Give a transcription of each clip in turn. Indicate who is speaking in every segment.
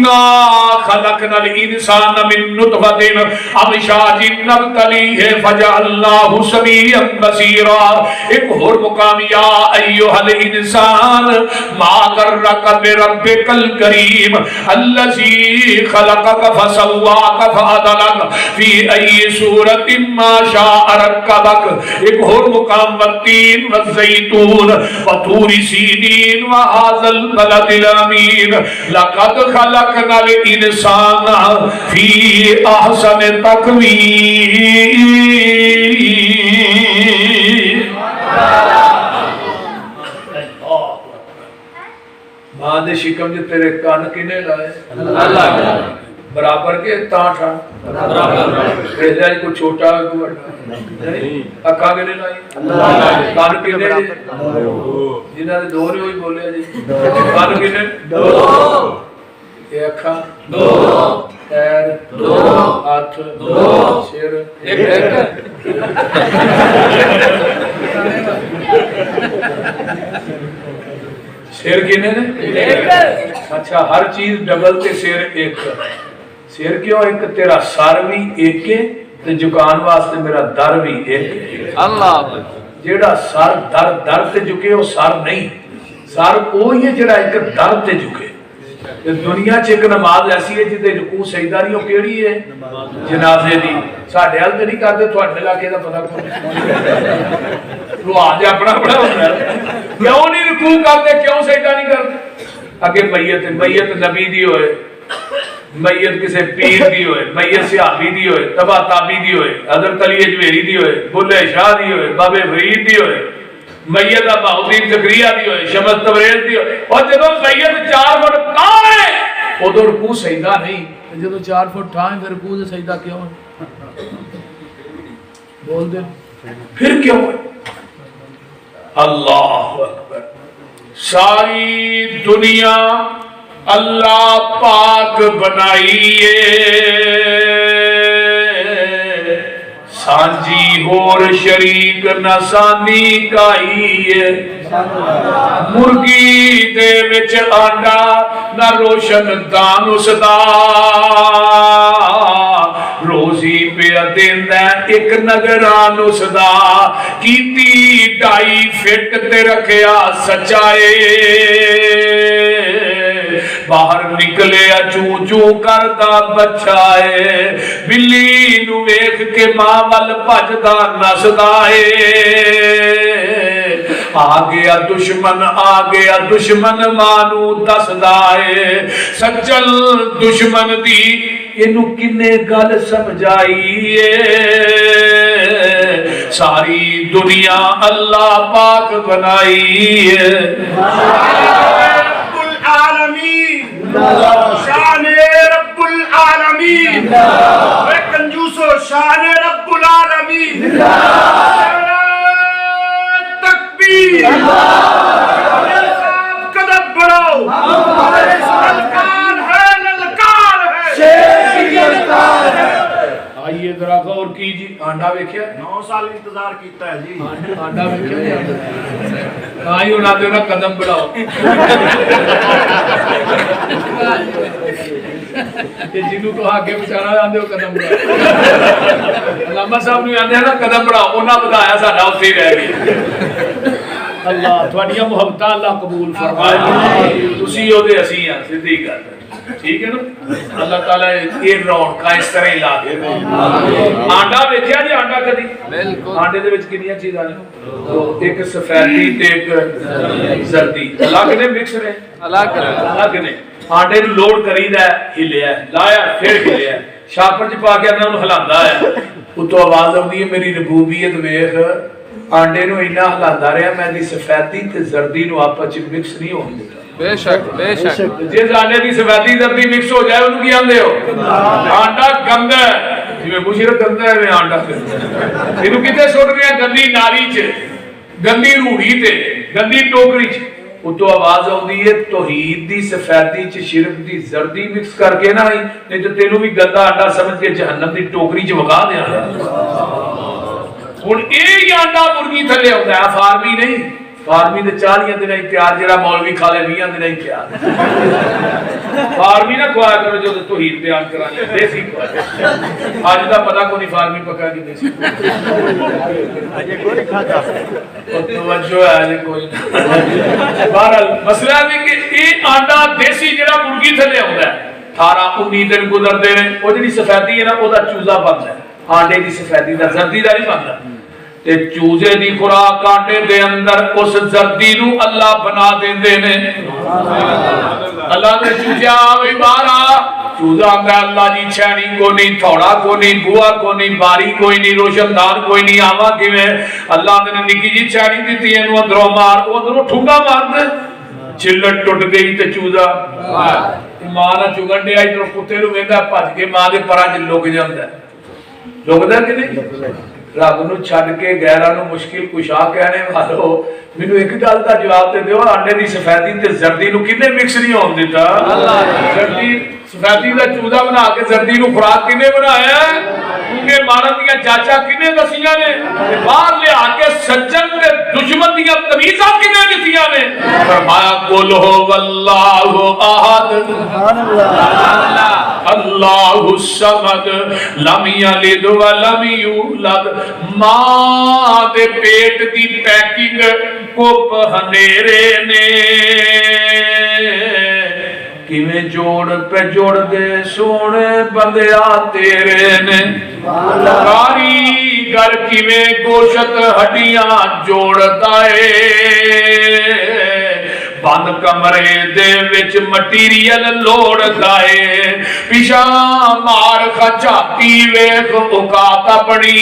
Speaker 1: इन्ना खलकनल इंसान मिन नुतफतिन अमशाजिन नब्तलीहि फजअलनाहु समीअन बसीरा। एक और मुकाम या अय्युहल इंसान मा गर्रक बिरब्बिकल करीम अल्लज़ी खलकक फसव्वाक फअदलक फी अय्यि सूरतिन मा शाअ रक्कबक। एक और मुकाम वत्तीन वज़ैतून वतूरि सीनीन व हाज़ल बलदिल अमीन लक़द खलकनल इंसाना फी अहसन तक़वीम। मां दे शिकम च तेरे कान किने लाए? अल्लाह बराबर के ताठा बराबर को छोटा को बड़ा अखा किने लाई? अल्लाह कान किने जिन्हां दे दो ने वही बोले जी कान किने? दो। ये अखा दो, पैर दो, हाथ दो, सिर एक। सिर किने ने? एक। अच्छा हर चीज डबल ते सिर एक। सिर क्यों एक? तेरा सर भी एक है ते झुकान वास्ते मेरा दर भी एक। अल्लाह जेड़ा सर दर ते झुके वो सर नहीं, सर वो ही है जेड़ा एक दर ते झुके। दुनिया च एक नमाज ऐसी है जिदे रुकू सजदा नहीं, वो केड़ी है? जनाजे दी। साडे हाल ते नहीं करदे, तुहाडे इलाके दा पता कोई रुआज अपना बड़ा होंदा है। क्यों नहीं रुकू करदे, क्यों सजदा नहीं करदे? अगे मैयत नबी दी होए, मैयत किसी पीर दी होए, मैयत सिहाबी दी होए, तबा ताबी दी होए, हज़रत अली अजमेरी दी होए, बुल्ले शाह दी होए, बाबे फरीद दी होए, मैयत बहाउद्दीन ज़करिया दी होए, शमस तबरेज़ दी होए। और जब मैयत 4 फुट कहाँ है उदो रुकू सजदा नहीं, जब 4 फुट ठाए फिर रुकू से सजदा क्यों है? बोल दे फिर क्यों है? अल्लाह अकबर। सारी दुनिया अल्लाह पाक बनाइए, सांझी होर शरीक न सानी काईए। मुर्गी दे विच आंडा न रोशन दान उसदा, रोजी पे देंदा एक नगरान उसदा। कीती 2.5 फिट ते रखया सचाए, बाहर निकले चू चू करदा बच्चा है। बिल्ली नू वेख के मां वल भजदा नसदा है। आ गया दुश्मन मां नू दसदा है। सज्जल दुश्मन दी इनू किन्ने गल समझाईए। सारी दुनिया अल्लाह पाक बनाई है। शाने रब्बुल आलमीन, वे कंजूसो शाने रब्बुल आलमीन। तकबीर, कदम बढ़ाओ। ललकार है, ललकार है, शेर की ललकार है। आइए जरा गौर कीजिए। आंडा वेख्या?
Speaker 2: 9 साल इंतजार किया है जी।
Speaker 1: आंडा वेख्या? आई उड़ा दे ना, कदम बढ़ाओ। जिन्हों तो आगे बचाना आंदे हो कदम बढ़ाओ। अलामा साहब नूं आंदे ना कदम बढ़ाओ, उन्हां बढ़ाया साडा उत्थे ही रह गया। अल्लाह तुहाडियां मुहब्बतां अल्लाह कबूल फरमाए। तुसीं ओदे असीं हां, सीधी गल है। ठीक है ना? अल्लाह ताला ये रौनकां इस तरह ही ला के। आंडा वेख्या जी? आंडा कदी? बिल्कुल। आंडे दे विच कितनियां चीज़ां ने? तो एक सफेदी ते एक जर्दी। अलग ने, मिक्स ने? अलग ने। आंडे नूं लोड करीदा, हिलिया, लाया, फिर हिलिया, छापर च पा के उन्होंने हिलांदा है। उतो आवाज आउंदी है मेरी रबूबियत वेख। आंडे नूं इन्ना हिलांदा रहा, मैं दी सफेदी ते जर्दी नूं आपस च मिक्स नहीं होण दित्ता। बेशक बेशक। जे आंडे दी सफेदी जर्दी मिक्स हो जाए उन्होंने की आंदे हो? आंडा गंदा है। जिवें मुशरक गंदा है, आंडा इनू किते सुट रहे हैं? गंदी नाली च, गंदी रूढ़ी ते, गंदी टोकरी च। उतो आवाज आउंदी है तौहीद दी सफेदी च शिरक दी जर्दी मिक्स करके ना आई, नहीं तो तेनू भी गंदा आंडा समझ के जहन्नम दी टोकरी च वगा देना। हुण ये आंडा मुर्गी थले आउंदा है, फार्मी नहीं। फार्मी तो 40 दिन ही तैयार, जरा मौलवी खा ले 20 दिन ही तैयार। फार्मी ना खुआया करो जो तौहीद बयान कराने, देसी खुआया। अज का पता को नहीं फार्मी पका कि देसी तवज्जो है अजे कोई ना। बहरहाल मसला है कि ये आंडा देसी जरा मुर्गी थले आउंदा है, 18-19 दिन गुजरते हैं, वो जी सफेदी है ना वह चूजा बनता है, आंडे की सफेदी का, जर्दी का नहीं बनता। ते चूजे की खुराक आटे दे अंदर उस जर्दी नू अल्लाह बना देंदे ने। अल्लाह ने चूजा भी बाहर आ, चूजा आंदा अल्लाह जी छैनी को नहीं, थोड़ा को नहीं, बुआ को नहीं, बारी कोई नहीं, रोशनदान कोई नहीं, आवा किवें? अल्लाह ने निकी जी छैनी दी, इनू अंदरों मार, उधरों ठुंगा मार दे, चिल्लट टुट गई ते चूजा मां ना चुगन दिया, इधरों कुत्ते नू वेंदा भज के मां दे परां च लुक जांदा। लुकदा कि नहीं? रब नू छड्ड के गैरां नू मुश्किल कुशा कहने वालो, मैनू एक गल दा जवाब ते दिओ, आंडे दी सफेदी ते जर्दी नू किन्ने मिक्स नहीं होण दिता? जर्दी सफेदी दा चूजा बना के जर्दी नू खुराक किन्ने बनाया? उनके मारन दियां जाचा किन्ने दसियां ने? बाहर लिया के सज्जन ते दुश्मन दियां तमीज़ां किन्ने दित्तियां ने? फरमाया कुल हो वल्लाहु अहद अल्लाहु समद लम यलिद व लम यूलद। मां दे पेट दी पैकिंग कुप हनेरे ने किवें जोड़ पे जोड़ दे सोने बंदिया तेरे ने। कारीगर किवें गोशत हड्डियां जोड़दा है, बंद कमरे दे विच मटीरियल लोड़दा है, पिछा मार खचाती वेख औकात अपनी।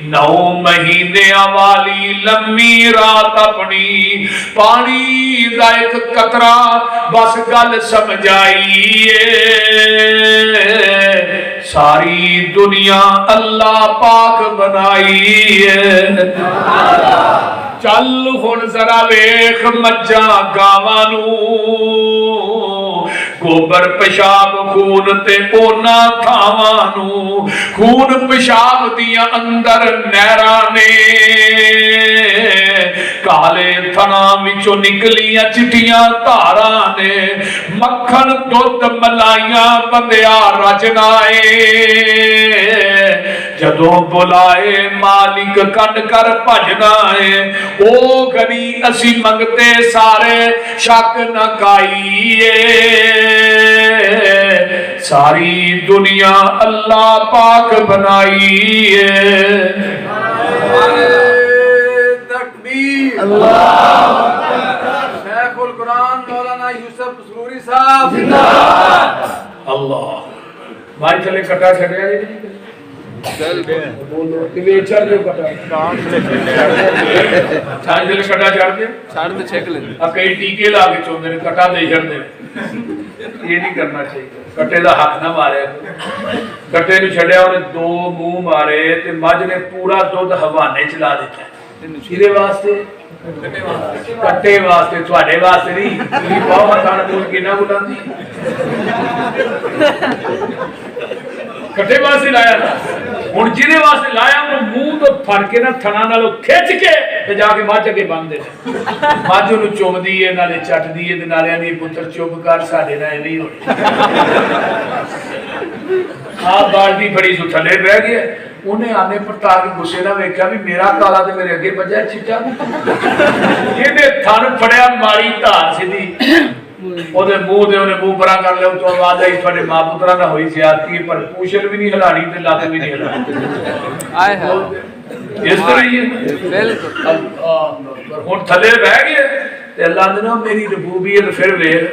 Speaker 1: 9 महीने वाली लम्मी रात अपनी, पानी दा एक कतरा बस गल समझाइए, सारी दुनिया अल्लाह पाक बनाई है। चल हुण जरा वेख मज्जा गावां नू, गोबर पेशाब खून ते ओना थावां नू, खून पेशाब दिया अंदर नहरा ने, काले थना विचों निकलियां चिट्टियां धारा ने, मक्खन दुध मलाइयां बंदिया रचनाए, जदों बुलाए मालिक कट कर भजना है, ओ गनी असी मंगते सारे शक न काईए, सारी दुनिया अल्लाह पाक बनाई है। तकबीर अल्लाह। शेखुल कुरान मौलाना यूसुफ सुरूरी साहब जिंदाबाद। अल्लाह भाई चले कटा छड़िया जी चल बोलो कि चल जो कटा छाड़ दे, कटा छाड़ दे, छाड़ दे छेक ले आ कई टीके ला के चोंदे ने कटा दे छड़ दे, ये नहीं करना चाहिए। कटे दा हक ना मारे, कटे नु छड़िया उन्हें 2 मुंह मारे ते मझ ने पूरा दुध हवाने चला दिता इहदे वास्ते, कट्टे वास्ते, तुहाडे वास्ते नहीं। तुसीं बहुत खान बोल के ना बुलांदी, कट्टे वास्ते लाया था। हुण जिहदे वास्ते लाया उन्हें मुंह तो फड़ के ना थना नालों खिच के ते जाके मझ अगे बन दे, मझ उन्हें चुमदी है नाले चटदी है ते नाले आंदी पुत्र चुप कर साडे नाल नहीं होनी। आप बाल्टी फड़ी सु थले बह गया, उन्हें आने पर ताकि गुस्से ना वेख्या भी मेरा काला तो मेरे अगे बजा चिट्टा, ये थन फड़िया मारी धार सीधी ओदे मुंह दे उन्हें मुंह परा कर लिया, तो आवाज आई थोड़े मां पुत्रा ना हुई ज्यादती, पर पूछल भी नहीं हिलानी ते लत भी नहीं हिलानी। आए है इस तरह ही बिल्कुल हुण थले बह गए ते अल्लाह ने ना मेरी रबूबियत फिर वेख,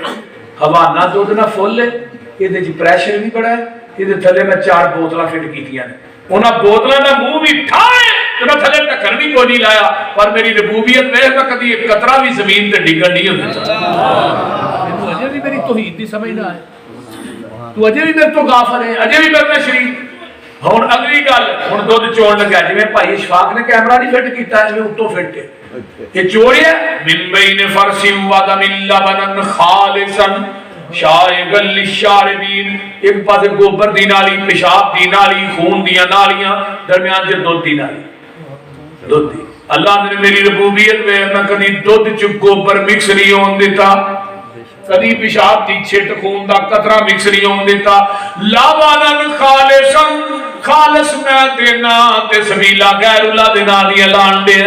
Speaker 1: हवाना दुध ना फुल है, इहदे च प्रेशर भी बड़ा है, इहदे थले मैं 4 बोतलां फिट कीतियां ने, उन्हां बोतलां दा मुंह भी ठाए ते मैं थले ढक्कन भी कोई नहीं लाया, पर मेरी रबूबियत वेख मैं कदी एक कतरा भी जमीन ते डिगण नहीं होंदा। अजे भी मेरी तौहीद दी समझ ना आए, तू अजे भी मेरे तो गाफिल है, अजे भी मेरे शरीक। हुण अगली गल, हुण दुध चोण लगा, जिवें भाई इशफाक ने कैमरा नहीं फिट कीता, जिवें उत्तों फिट है ये चोरिया मिन बैन फरसिन व दमिन लबनन खालिसन शायगल लिशारिबीन, एक पासे गोबर दी नाली, पेशाब दी नाली, खून दी नालियां, दरमियान च दुध दी नाली, दुध दी अल्लाह ने मेरी रबूबियत में मैं कभी दुध च गोबर मिक्स नहीं होने देता, कभी पेशाब की छिट खून का कतरा मिक्स नहीं होने देता। लावानन खालिसन खालिस मैं देना ते सबीला गैरुल्लाह दे नाल दी ऐलान दे।